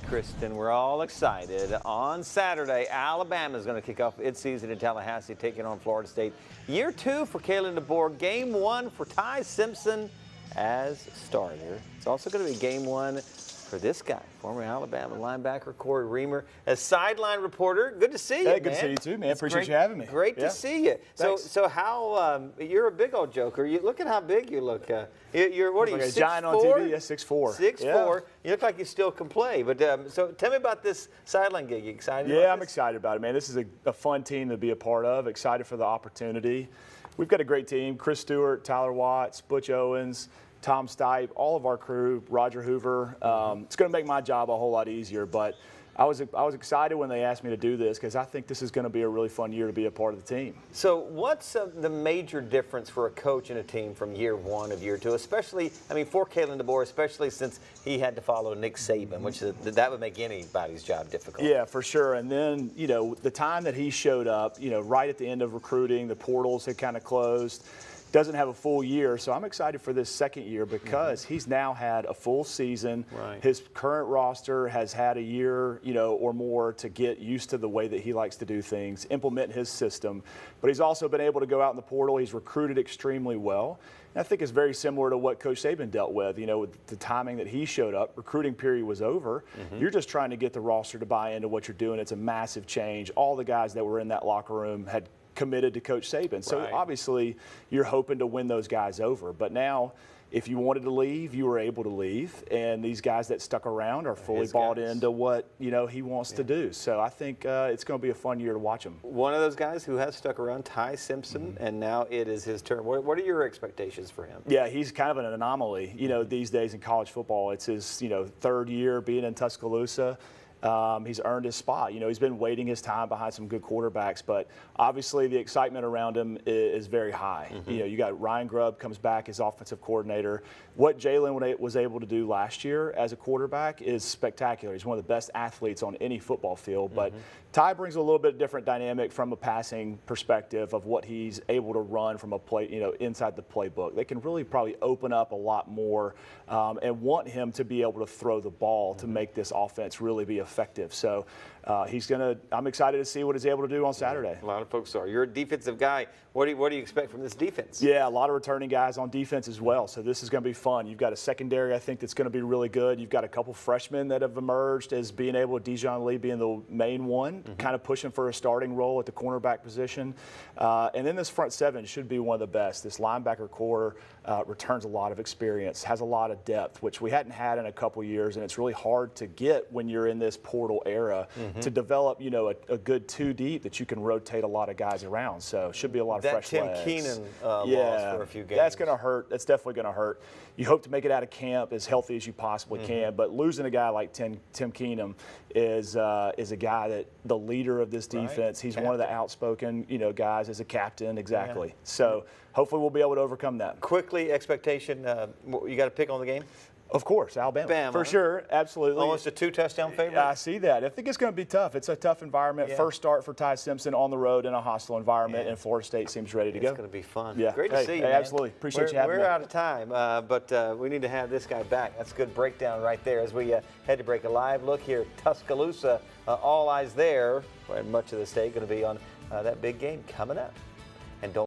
Kristen, we're all excited. On Saturday, Alabama is going to kick off its season in Tallahassee, taking on Florida State. Year 2 for Kalen DeBoer. Game 1 for Ty Simpson as starter. It's also going to be Game 1 for this guy, former Alabama linebacker Cory Reamer, as sideline reporter. Good to see you, Hey, good to see you too, man. Appreciate you having me. Great to see you. So how you're a big old joker. You look at how big you look. You're what are you? Like a 6'4"? giant on TV. Yeah, 6'4". 6'4". Yeah. You look like you still can play. But so tell me about this sideline gig. You excited? Yeah, about I'm this? excited about it, man. This is a fun team to be a part of. Excited for the opportunity. We've got a great team: Chris Stewart, Tyler Watts, Butch Owens, Tom Stipe, all of our crew, Roger Hoover. It's going to make my job a whole lot easier, but I was excited when they asked me to do this because I think this is going to be a really fun year to be a part of the team. So what's the major difference for a coach and a team from year 1 of year 2, especially, I mean, for Kalen DeBoer, especially since he had to follow Nick Saban, which that would make anybody's job difficult. Yeah, for sure. And then, you know, the time that he showed up, you know, right at the end of recruiting, the portals had kind of closed. Doesn't have a full year, so I'm excited for this second year because he's now had a full season. Right. His current roster has had a year, you know, or more to get used to the way that he likes to do things, implement his system. But he's also been able to go out in the portal. He's recruited extremely well. And I think it's very similar to what Coach Saban dealt with. You know, with the timing that he showed up, recruiting period was over. You're just trying to get the roster to buy into what you're doing. It's a massive change. All the guys that were in that locker room had committed to Coach Saban. So obviously you're hoping to win those guys over. But now if you wanted to leave, you were able to leave. And these guys that stuck around are fully bought into what, you know, he wants to do. So I think it's going to be a fun year to watch him. One of those guys who has stuck around, Ty Simpson, and now it is his turn. What are your expectations for him? Yeah, he's kind of an anomaly, you know, these days in college football. It's his, you know, 3rd year being in Tuscaloosa. He's earned his spot. You know, he's been waiting his time behind some good quarterbacks, but obviously the excitement around him is very high. You know, you got Ryan Grubb comes back as offensive coordinator. What Jalen was able to do last year as a quarterback is spectacular. He's one of the best athletes on any football field, but Ty brings a little bit different dynamic from a passing perspective of what he's able to run from a play, you know, inside the playbook. They can really probably open up a lot more and want him to be able to throw the ball to make this offense really be effective. So I'm excited to see what he's able to do on Saturday. A lot of folks are. You're a defensive guy. What do you expect from this defense? Yeah, a lot of returning guys on defense as well. So this is going to be fun. You've got a secondary, I think, that's going to be really good. You've got a couple freshmen that have emerged as being able to, Dijon Lee being the main one, kind of pushing for a starting role at the cornerback position. And then this front seven should be one of the best. This linebacker core returns a lot of experience, has a lot of depth, which we hadn't had in a couple years, and it's really hard to get when you're in this portal era to develop, you know, a good 2 deep that you can rotate a lot of guys around. So should be a lot of fresh Tim legs. Keenan lost for a few games. That's going to hurt. That's definitely going to hurt. You hope to make it out of camp as healthy as you possibly can, but losing a guy like Tim Keenan is a guy that the leader of this defense. He's one of the outspoken, you know, guys as a captain. Exactly. So hopefully we'll be able to overcome that. Quickly, expectation. You got a pick on the game? Of course, Alabama. For sure, absolutely. Almost a 2-touchdown favorite. I see that. I think it's going to be tough. It's a tough environment. First start for Ty Simpson on the road in a hostile environment, and Florida State seems ready to go. It's going to be fun. Yeah. Great to see you, man. Absolutely. Appreciate you having me. We're out of time, but we need to have this guy back. That's a good breakdown right there as we head to break. A live look here at Tuscaloosa. All eyes there, and much of the state going to be on that big game coming up. And don't